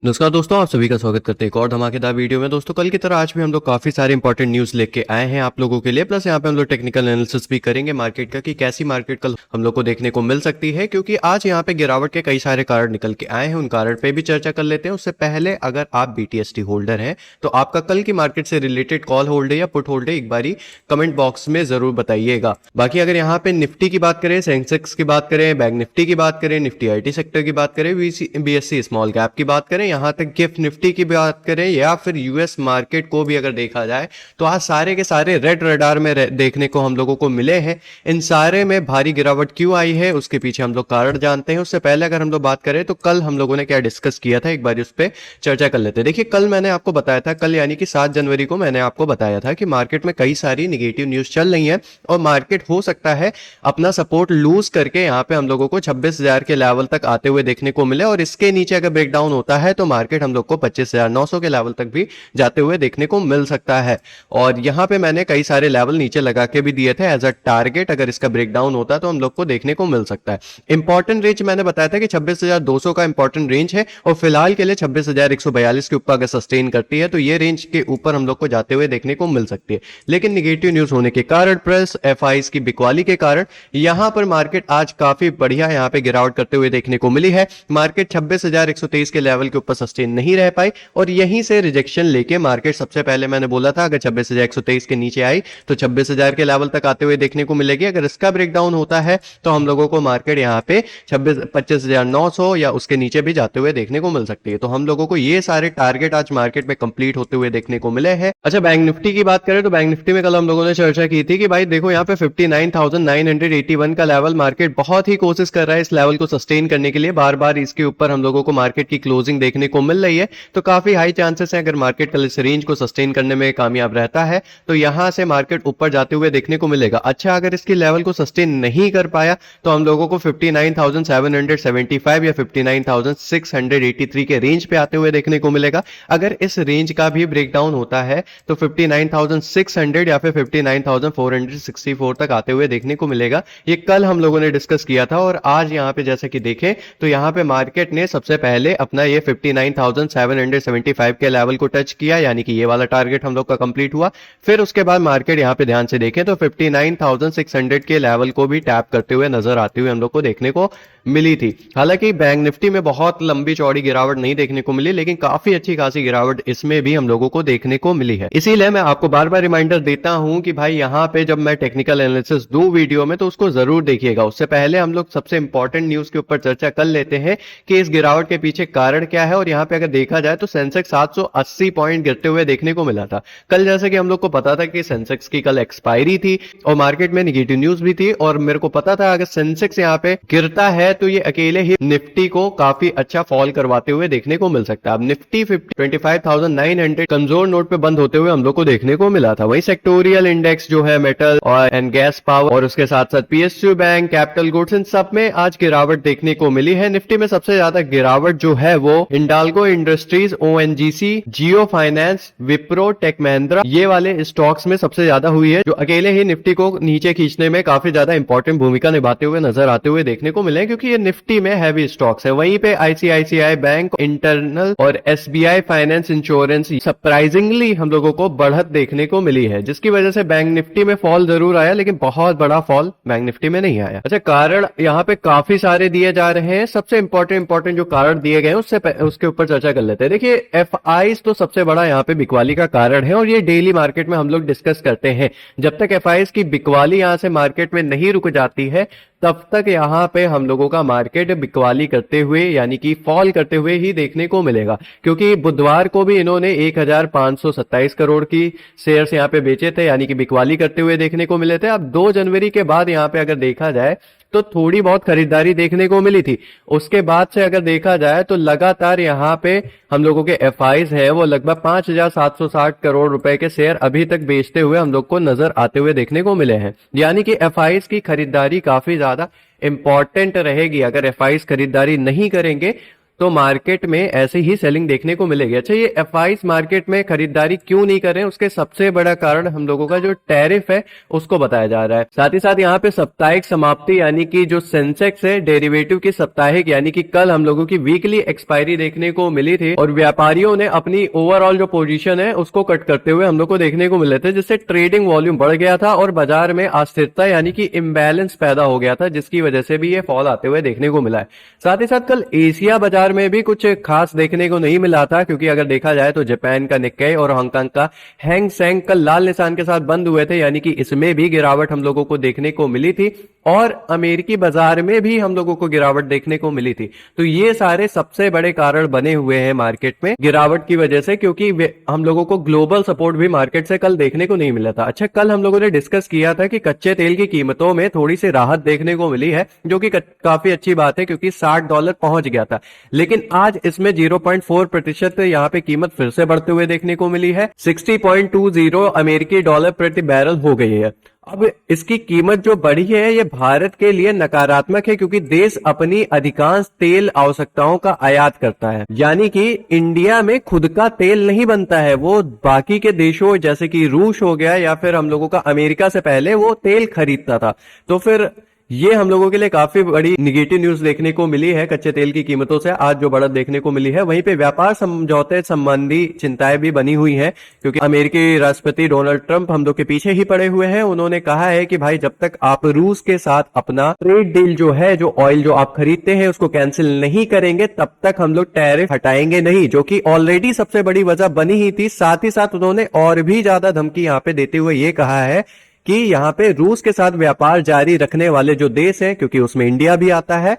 नमस्कार दोस्तों, आप सभी का स्वागत करते हैं एक और धमाकेदार वीडियो में। दोस्तों कल की तरह आज भी हम लोग काफी सारे इंपॉर्टेंट न्यूज लेके आए हैं आप लोगों के लिए। प्लस यहाँ पे हम लोग टेक्निकल एनालिसिस भी करेंगे मार्केट का कि कैसी मार्केट कल हम लोग को देखने को मिल सकती है, क्योंकि आज यहाँ पे गिरावट के कई सारे कारण निकल के आए हैं। उन कारण पे भी चर्चा कर लेते हैं। उससे पहले अगर आप BTST होल्डर हैं तो आपका कल की मार्केट से रिलेटेड कॉल होल्ड है या पुट होल्ड है, एक बारी कमेंट बॉक्स में जरूर बताइएगा। बाकी अगर यहाँ पे निफ्टी की बात करें, सेंसेक्स की बात करें, बैंक निफ्टी की बात करें, निफ्टी IT सेक्टर की बात करें, BSE स्मॉल कैप की बात करें, यहाँ तक गिफ्ट निफ्टी की बात करें या फिर यूएस मार्केट को भी अगर देखा जाए तो आज सारे के सारे रेड रडार में देखने को हम लोगों को मिले हैं। इन सारे में भारी गिरावट क्यों आई है उसके पीछे हम लोग कारण जानते हैं। उससे पहले अगर हम लोग बात करें तो कल हम लोगों ने क्या डिस्कस किया था, एक बार उस पर चर्चा कर लेते हैं। देखिए कल मैंने आपको बताया था, कल यानी कि 7 जनवरी को मैंने आपको बताया था कि मार्केट में कई सारी निगेटिव न्यूज चल रही है और मार्केट हो सकता है अपना सपोर्ट लूज करके यहाँ पे हम लोगों को 26,000 के लेवल तक आते हुए देखने को मिले, और इसके नीचे अगर ब्रेकडाउन होता है तो मार्केट हम लोग को 25,900 के लेवल तक भी जाते हुए देखने को मिल सकता है। और यहां पे मैंने कई सारे लेवल नीचे लगा के भी दिए थे एज अ टारगेट, अगर इसका ब्रेकडाउन होता है तो हम लोग को देखने को मिल सकता है। इंपॉर्टेंट रेंज मैंने बताया था कि 26,200 का इंपॉर्टेंट रेंज है और फिलहाल के लिए 26,142 के ऊपर अगर सस्टेन करती है तो ये रेंज के ऊपर हम लोग को जाते हुए देखने को मिल सकती है। लेकिन निगेटिव न्यूज होने के कारण, प्लस FIs की बिकवाली के कारण यहां पर मार्केट आज काफी बढ़िया यहां पे गिरावट करते हुए देखने को मिली है। मार्केट 26,123 के लेवल के ऊपर सस्टेन नहीं रह पाई और यहीं से रिजेक्शन लेके मार्केट, सबसे पहले मैंने बोला था अगर 26,123 के नीचे आई तो 26,000 के लेवल तक आते हुए देखने को मिलेगी। अगर इसका ब्रेकडाउन होता है तो हम लोगों को मार्केट यहाँ पे 25,900 या उसके नीचे भी जाते हुए देखने को मिल सकती है। तो हम लोगों को ये सारे टारगेट आज मार्केट में कंप्लीट होते हुए देखने को मिले हैं। अच्छा, बैंक निफ्टी की बात करें तो बैंक निफ्टी में कल हम लोगों ने चर्चा की थी कि भाई देखो यहाँ पे 59,981 का लेवल मार्केट बहुत ही कोशिश कर रहा है इस लेवल को सस्टेन करने के लिए। बार बार इसके ऊपर हम लोगों को मार्केट की क्लोजिंग देखने को मिल रही है, तो काफी हाई चांसेस है अगर मार्केट कल इस रेंज को सस्टेन करने में कामयाब रहता है तो यहां से मार्केट ऊपर जाते हुए देखने को मिलेगा। अच्छा, अगर इसकी लेवल को सस्टेन नहीं कर पाया तो हम लोगों को 59,775 या 59,683 के रेंज पे आते हुए देखने को मिलेगा। अगर इस रेंज का भी ब्रेकडाउन होता है तो 59,600 या फिर 59,464 तक आते हुए देखने को मिलेगा। ये कल हम लोगों ने डिस्कस किया था और आज यहां पे जैसे कि देखें तो यहां पे मार्केट ने सबसे पहले अपना ये 59,775 के लेवल को टच किया, यानी कि ये वाला टारगेट हम लोग का कंप्लीट हुआ। फिर उसके बाद मार्केट यहां पे ध्यान से देखें तो 59,600 के लेवल को भी टैप करते हुए नजर आते हुए हम लोग को देखने को मिली थी। हालांकि बैंक निफ्टी में बहुत लंबी चौड़ी गिरावट नहीं देखने को मिली, लेकिन काफी अच्छी खासी गिरावट इसमें भी हम लोगों को देखने को मिली है। इसीलिए मैं आपको बार बार रिमाइंडर देता हूं कि भाई यहां पे जब मैं टेक्निकल एनालिसिस दूं वीडियो में तो उसको जरूर देखिएगा। उससे पहले हम लोग सबसे इंपॉर्टेंट न्यूज के ऊपर चर्चा कर लेते हैं कि इस गिरावट के पीछे कारण क्या है। और यहां पे अगर देखा जाए तो सेंसेक्स 780 पॉइंट गिरते हुए देखने को मिला था कल। जैसे कि हम लोग को पता था कि सेंसेक्स की कल एक्सपायरी थी और मार्केट में निगेटिव न्यूज भी थी, और मेरे को पता था अगर सेंसेक्स यहां पे गिरता है तो ये अकेले ही निफ्टी को काफी अच्छा फॉल करवाते हुए देखने को मिल सकता है। अब निफ्टी 25,900 कमजोर नोट पे बंद होते हुए हम लोग को देखने को मिला था। वही सेक्टोरियल इंडेक्स जो है मेटल और एंड गैस पावर और उसके साथ साथ PSU बैंक, कैपिटल गुड्स, इन सब में आज गिरावट देखने को मिली है। निफ्टी में सबसे ज्यादा गिरावट जो है वो हिंडाल्को इंडस्ट्रीज, ONGC, जियो फाइनेंस, विप्रो, टेक महिंद्रा, ये वाले स्टॉक्स में सबसे ज्यादा हुई है, जो अकेले ही निफ्टी को नीचे खींचने में काफी ज्यादा इंपॉर्टेंट भूमिका निभाते हुए नजर आते हुए देखने को मिले, क्योंकि ये निफ्टी में हैवी स्टॉक्स है। वहीं पे ICICI बैंक, इंटरनल और SBI फाइनेंस इंश्योरेंस सरप्राइजिंगली हम लोगों को बढ़त देखने को मिली है, जिसकी वजह से बैंक निफ्टी में फॉल जरूर आया लेकिन बहुत बड़ा फॉल बैंक निफ्टी में नहीं आया। अच्छा, कारण यहाँ पे काफी सारे दिए जा रहे हैं। सबसे इंपॉर्टेंट जो कारण दिए गए उसके ऊपर चर्चा कर लेते हैं। देखिए FIs तो सबसे बड़ा यहाँ पे बिकवाली का कारण है और ये डेली मार्केट में हम लोग डिस्कस करते हैं। जब तक FIs की बिकवाली यहाँ से मार्केट में नहीं रुक जाती है तब तक यहाँ पे हम लोगों का मार्केट बिकवाली करते हुए यानी कि फॉल करते हुए ही देखने को मिलेगा, क्योंकि बुधवार को भी इन्होंने 1,527 करोड़ की शेयर्स यहाँ पे बेचे थे, यानी कि बिकवाली करते हुए देखने को मिले थे। अब 2 जनवरी के बाद यहाँ पे अगर देखा जाए तो थोड़ी बहुत खरीदारी देखने को मिली थी। उसके बाद से अगर देखा जाए तो लगातार यहाँ पे हम लोगों के FIs है वो लगभग 5,760 करोड़ रुपए के शेयर अभी तक बेचते हुए हम लोग को नजर आते हुए देखने को मिले हैं। यानी कि FIs की खरीदारी काफी ज्यादा इंपॉर्टेंट रहेगी। अगर FIs खरीदारी नहीं करेंगे तो मार्केट में ऐसे ही सेलिंग देखने को मिलेगी। अच्छा, ये एफआईज मार्केट में खरीदारी क्यों नहीं कर रहे हैं, उसके सबसे बड़ा कारण हम लोगों का जो टैरिफ है उसको बताया जा रहा है। साथ ही साथ यहाँ पे साप्ताहिक समाप्ति यानी कि जो सेंसेक्स है डेरिवेटिव की साप्ताहिक यानी कि कल हम लोगों की वीकली एक्सपायरी देखने को मिली थी और व्यापारियों ने अपनी ओवरऑल जो पोजीशन है उसको कट करते हुए हम लोग को देखने को मिले थे, जिससे ट्रेडिंग वॉल्यूम बढ़ गया था और बाजार में अस्थिरता यानी कि इम्बैलेंस पैदा हो गया था, जिसकी वजह से भी ये फॉल आते हुए देखने को मिला है। साथ ही साथ कल एशिया बाजार में भी कुछ खास देखने को नहीं मिला था, क्योंकि अगर देखा जाए तो जापान का निक्केई और हांगकांग का हैंग सेंग कल लाल निशान के साथ बंद हुए थे, यानी कि इसमें भी गिरावट हम लोगों को देखने को मिली थी और अमेरिकी बाजार में भी हम लोगों को गिरावट देखने को मिली थी। तो ये सारे सबसे बड़े कारण बने हुए हैं मार्केट में गिरावट की वजह से, क्योंकि हम लोगों को ग्लोबल सपोर्ट भी मार्केट से कल देखने को नहीं मिला था। अच्छा, कल हम लोगों ने डिस्कस किया था कि कच्चे तेल की कीमतों में थोड़ी सी राहत देखने को मिली है, जो कि काफी अच्छी बात है, क्योंकि $60 पहुंच गया था। लेकिन आज इसमें 0.4% यहाँ पे कीमत फिर से बढ़ते हुए देखने को मिली है, 60.20 अमेरिकी डॉलर प्रति बैरल हो गई है। अब इसकी कीमत जो बढ़ी है ये भारत के लिए नकारात्मक है, क्योंकि देश अपनी अधिकांश तेल आवश्यकताओं का आयात करता है, यानी कि इंडिया में खुद का तेल नहीं बनता है, वो बाकी के देशों जैसे कि रूस हो गया या फिर हम लोगों का अमेरिका से पहले वो तेल खरीदता था। तो फिर ये हम लोगों के लिए काफी बड़ी निगेटिव न्यूज देखने को मिली है कच्चे तेल की कीमतों से आज जो बढ़त देखने को मिली है। वहीं पे व्यापार समझौते संबंधी चिंताएं भी बनी हुई हैं, क्योंकि अमेरिकी राष्ट्रपति डोनाल्ड ट्रंप हम लोग के पीछे ही पड़े हुए हैं। उन्होंने कहा है कि भाई जब तक आप रूस के साथ अपना ट्रेड डील जो है, जो ऑयल जो आप खरीदते हैं उसको कैंसिल नहीं करेंगे, तब तक हम लोग टैरिफ हटाएंगे नहीं, जो कि ऑलरेडी सबसे बड़ी वजह बनी ही थी। साथ ही साथ उन्होंने और भी ज्यादा धमकी यहाँ पे देते हुए ये कहा है कि यहाँ पे रूस के साथ व्यापार जारी रखने वाले जो देश हैं, क्योंकि उसमें इंडिया भी आता है,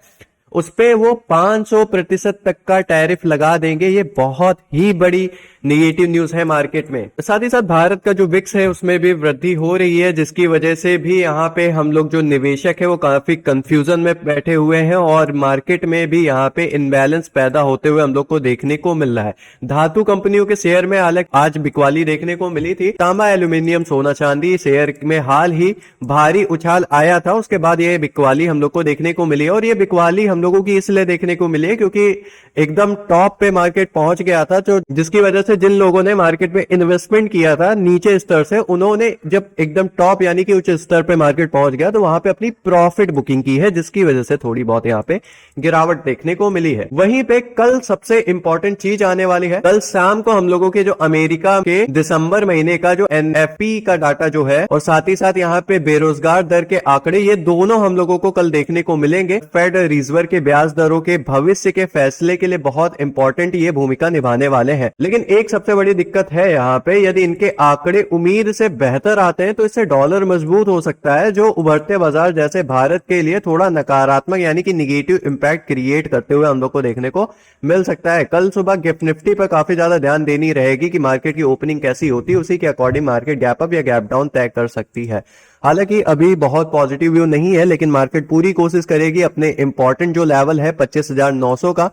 उस पे वो 500% तक का टैरिफ लगा देंगे। ये बहुत ही बड़ी नेगेटिव न्यूज है मार्केट में। साथ ही साथ भारत का जो विक्स है उसमें भी वृद्धि हो रही है, जिसकी वजह से भी यहाँ पे हम लोग जो निवेशक है वो काफी कंफ्यूजन में बैठे हुए हैं और मार्केट में भी यहाँ पे इनबैलेंस पैदा होते हुए हम लोग को देखने को मिल रहा है। धातु कंपनियों के शेयर में आज बिकवाली देखने को मिली थी। तांबा, एल्यूमिनियम, सोना, चांदी शेयर में हाल ही भारी उछाल आया था, उसके बाद ये बिकवाली हम लोग को देखने को मिली है। और ये बिकवाली हम लोगों की इसलिए देखने को मिली है क्योंकि एकदम टॉप पे मार्केट पहुंच गया था, तो जिसकी वजह से जिन लोगों ने मार्केट में इन्वेस्टमेंट किया था नीचे स्तर से, उन्होंने जब एकदम टॉप यानी कि उच्च स्तर पे मार्केट पहुंच गया तो वहां पे अपनी प्रॉफिट बुकिंग की है, जिसकी वजह से थोड़ी बहुत यहाँ पे गिरावट देखने को मिली है। वहीं पे कल सबसे इंपॉर्टेंट चीज आने वाली है, कल शाम को हम लोगों के जो अमेरिका के दिसंबर महीने का जो एनएफपी का डाटा जो है और साथ ही साथ यहाँ पे बेरोजगार दर के आंकड़े, ये दोनों हम लोगों को कल देखने को मिलेंगे। फेड रिजर्व के ब्याज दरों के भविष्य के फैसले के लिए बहुत इंपॉर्टेंट ये भूमिका निभाने वाले हैं। लेकिन एक सबसे बड़ी दिक्कत है यहाँ पे, यदि इनके आंकड़े उम्मीद से बेहतर आते हैं तो इससे डॉलर मजबूत हो सकता है, जो उभरते बाजार जैसे भारत के लिए थोड़ा नकारात्मक यानी कि निगेटिव इंपैक्ट क्रिएट करते हुए हम लोग को देखने को मिल सकता है। कल सुबह गिफ्ट निफ्टी पर काफी ज्यादा ध्यान देनी रहेगी कि मार्केट की ओपनिंग कैसी होती है, उसी के अकॉर्डिंग मार्केट गैप अप या गैप डाउन तय कर सकती है। हालांकि अभी बहुत पॉजिटिव व्यू नहीं है, लेकिन मार्केट पूरी कोशिश करेगी अपने इंपॉर्टेंट जो लेवल है 25,900 का,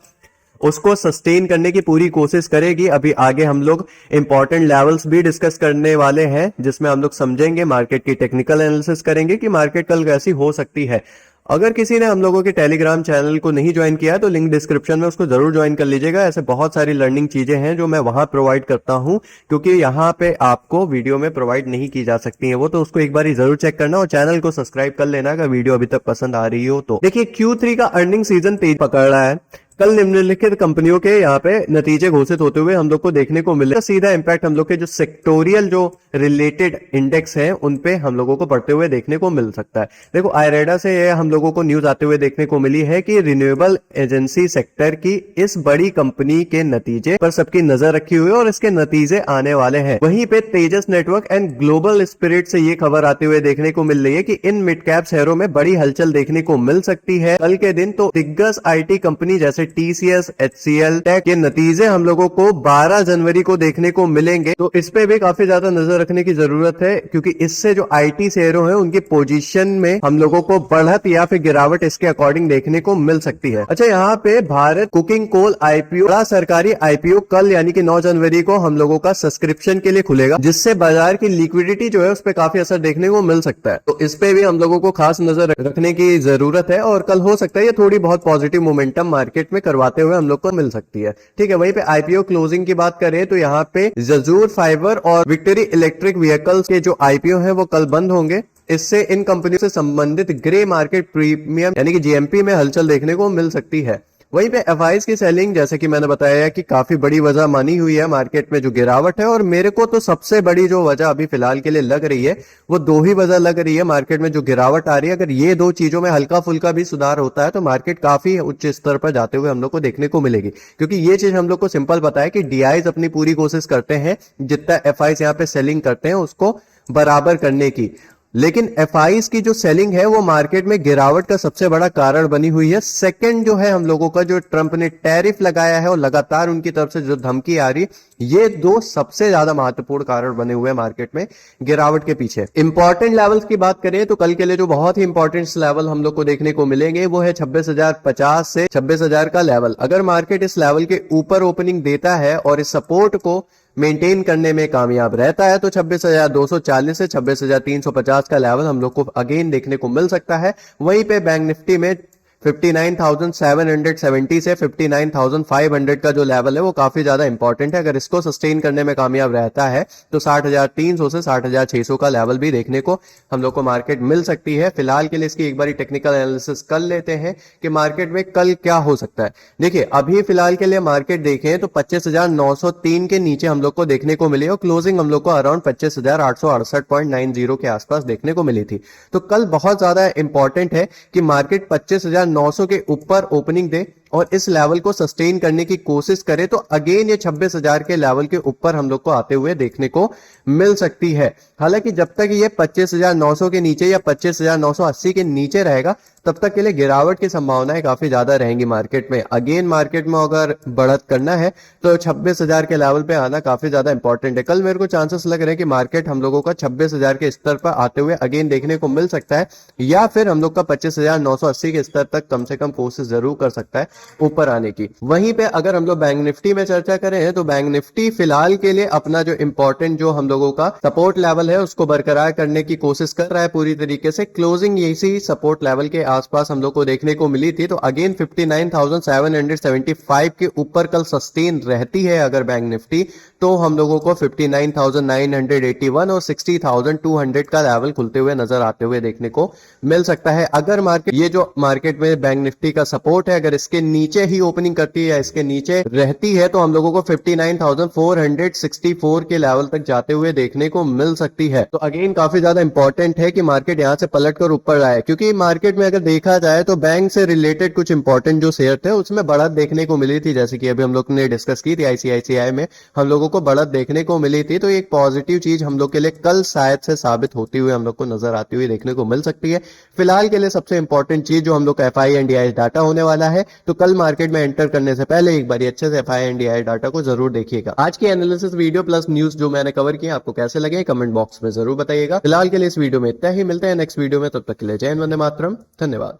उसको सस्टेन करने की पूरी कोशिश करेगी। अभी आगे हम लोग इंपॉर्टेंट लेवल्स भी डिस्कस करने वाले हैं, जिसमें हम लोग समझेंगे, मार्केट की टेक्निकल एनालिसिस करेंगे कि मार्केट कल कैसी हो सकती है। अगर किसी ने हम लोगों के टेलीग्राम चैनल को नहीं ज्वाइन किया है तो लिंक डिस्क्रिप्शन में उसको जरूर ज्वाइन कर लीजिएगा। ऐसे बहुत सारी लर्निंग चीजें हैं जो मैं वहां प्रोवाइड करता हूं, क्योंकि यहाँ पे आपको वीडियो में प्रोवाइड नहीं की जा सकती है वो, तो उसको एक बार जरूर चेक करना और चैनल को सब्सक्राइब कर लेना अगर वीडियो अभी तक पसंद आ रही हो तो। देखिए, Q3 का अर्निंग सीजन तेज पकड़ रहा है। कल निम्नलिखित कंपनियों के यहाँ पे नतीजे घोषित होते हुए हम लोग को देखने को मिलेगा। सीधा इंपैक्ट हम लोग के जो सेक्टोरियल जो रिलेटेड इंडेक्स हैं उन पे हम लोगों को बढ़ते हुए देखने को मिल सकता है। देखो, आयरेडा से ये हम लोगों को न्यूज आते हुए देखने को मिली है कि रिन्यूएबल एजेंसी सेक्टर की इस बड़ी कंपनी के नतीजे पर सबकी नजर रखी हुई है और इसके नतीजे आने वाले हैं। वहीं पे तेजस नेटवर्क एंड ग्लोबल स्पिरिट से ये खबर आते हुए देखने को मिल रही है कि इन मिड कैप शेयरों में बड़ी हलचल देखने को मिल सकती है कल के दिन। तो दिग्गज आईटी कंपनी जैसे TCS, HCL टेक के नतीजे हम लोगों को 12 जनवरी को देखने को मिलेंगे, तो इस पे भी काफी ज्यादा नजर रखने की जरूरत है, क्योंकि इससे जो आईटी शेयरों हैं उनकी पोजीशन में हम लोगों को बढ़त या फिर गिरावट इसके अकॉर्डिंग देखने को मिल सकती है। अच्छा, यहाँ पे भारत कुकिंग कोल आईपीओ, बड़ा सरकारी आईपीओ कल यानी कि 9 जनवरी को हम लोगों का सब्सक्रिप्शन के लिए खुलेगा, जिससे बाजार की लिक्विडिटी जो है उस पर काफी असर देखने को मिल सकता है। तो इस पे भी हम लोगों को खास नजर रखने की जरूरत है और कल हो सकता है ये थोड़ी बहुत पॉजिटिव मोमेंटम मार्केट में करवाते हुए हम लोग को मिल सकती है। ठीक है, वहीं पे आईपीओ क्लोजिंग की बात करें तो यहाँ पे जजूर फाइबर और विक्टरी इलेक्ट्रिक व्हीकल्स के जो आईपीओ है वो कल बंद होंगे। इससे इन कंपनियों से संबंधित ग्रे मार्केट प्रीमियम यानी कि जीएमपी में हलचल देखने को मिल सकती है। वहीं पे एफआईज की सेलिंग जैसे कि मैंने बताया कि काफी बड़ी वजह मानी हुई है मार्केट में जो गिरावट है, और मेरे को तो सबसे बड़ी जो वजह अभी फिलहाल के लिए लग रही है वो दो ही वजह लग रही है मार्केट में जो गिरावट आ रही है। अगर ये दो चीजों में हल्का फुल्का भी सुधार होता है तो मार्केट काफी उच्च स्तर पर जाते हुए हम लोग को देखने को मिलेगी, क्योंकि ये चीज हम लोग को सिंपल पता है कि डीआईज अपनी पूरी कोशिश करते हैं जितना एफआईज यहाँ पे सेलिंग करते हैं उसको बराबर करने की, लेकिन एफआईज की जो सेलिंग है वो मार्केट में गिरावट का सबसे बड़ा कारण बनी हुई है। सेकंड जो है हम लोगों का जो ट्रंप ने टैरिफ लगाया है और लगातार उनकी तरफ से जो धमकी आ रही है, ये दो सबसे ज्यादा महत्वपूर्ण कारण बने हुए हैं मार्केट में गिरावट के पीछे। इंपॉर्टेंट लेवल्स की बात करें तो कल के लिए जो बहुत ही इंपॉर्टेंट लेवल हम लोग को देखने को मिलेंगे वो है 26,050 से 26,000 का लेवल। अगर मार्केट इस लेवल के ऊपर ओपनिंग देता है और इस सपोर्ट को मेंटेन करने में कामयाब रहता है तो 26,240 से 26,350 का लेवल हम लोग को अगेन देखने को मिल सकता है। वहीं पे बैंक निफ्टी में 59,770 से 59,500 का जो लेवल है वो काफी ज्यादा इंपॉर्टेंट है। अगर इसको सस्टेन करने में कामयाब रहता है तो 60,300 से 60,600 का लेवल भी देखने को हम लोग को मार्केट मिल सकती है। फिलहाल के लिए इसकी एक बार टेक्निकल एनालिसिस कर लेते हैं कि मार्केट में कल क्या हो सकता है। देखिए, अभी फिलहाल के लिए मार्केट देखें तो 25,903 के नीचे हम लोग को देखने को मिली और क्लोजिंग हम लोग को अराउंड 25,868.90 के आसपास देखने को मिली थी। तो कल बहुत ज्यादा इंपॉर्टेंट है कि मार्केट 25,900 के ऊपर ओपनिंग दे और इस लेवल को सस्टेन करने की कोशिश करे तो अगेन ये 26,000 के लेवल के ऊपर हम लोग को आते हुए देखने को मिल सकती है। हालांकि जब तक ये 25,900 के नीचे या 25,980 के नीचे रहेगा तब तक के लिए गिरावट की संभावनाएं काफी ज्यादा रहेंगी मार्केट में। अगेन मार्केट में अगर बढ़त करना है तो 26,000 के लेवल पे आना काफी ज्यादा इंपॉर्टेंट है। कल मेरे को चांसेस लग रहे हैं कि मार्केट हम लोगों का 26,000 के स्तर पर आते हुए अगेन देखने को मिल सकता है, या फिर हम लोग का 25,980 के स्तर तक कम से कम कोशिश जरूर कर सकता है ऊपर आने की। वहीं पे अगर हम लोग बैंक निफ्टी में चर्चा करें तो बैंक निफ्टी फिलहाल के लिए अपना जो इंपॉर्टेंट जो हम लोगों का सपोर्ट लेवल है उसको बरकरार करने की कोशिश कर रहा है पूरी तरीके से। क्लोजिंग इसी सपोर्ट लेवल के आसपास हम लोग को देखने को मिली थी, तो अगेन 59,775 के ऊपर कल सस्टेन रहती है अगर बैंक निफ्टी, तो हम लोगों को 59,981 और 60,200 का लेवल खुलते हुए नजर आते हुए देखने को मिल सकता है। अगर मार्केट ये जो मार्केट में बैंक निफ्टी का सपोर्ट है अगर इसके नीचे ही ओपनिंग करती है या इसके नीचे रहती है तो हम लोगों को 59,464 के लेवल तक जाते हुए देखने को मिल सकती है। तो अगेन काफी ज्यादा इंपॉर्टेंट है कि मार्केट यहां से पलटकर ऊपर आए, क्योंकि मार्केट में अगर देखा जाए तो बैंक से रिलेटेड कुछ इंपॉर्टेंट जो शेयर थे उसमें बढ़त देखने को मिली थी, जैसे कि अभी हम लोग ने डिस्कस की थी आईसीआईसीआई में हम लोगों को बढ़त देखने को मिली थी। तो एक पॉजिटिव चीज हम लोग के लिए कल शायद से साबित होती हुई हम लोग को नजर आती हुई देखने को मिल सकती है। फिलहाल के लिए सबसे इंपॉर्टेंट चीज जो हम लोग का एफआई एंड डीआई डाटा होने वाला है, तो कल मार्केट में एंटर करने से पहले एक बार अच्छे से एफआई एंड डीआई डाटा को जरूर देखिएगा। आज की एनालिसिस वीडियो प्लस न्यूज जो मैंने कवर किया आपको कैसे लगे कमेंट बॉक्स में जरूर बताइएगा। फिलहाल के लिए इस वीडियो में इतना ही, मिलते हैं नेक्स्ट वीडियो में, तब तक के लिए जय हिंद, वंदे मातरम, धन्यवाद।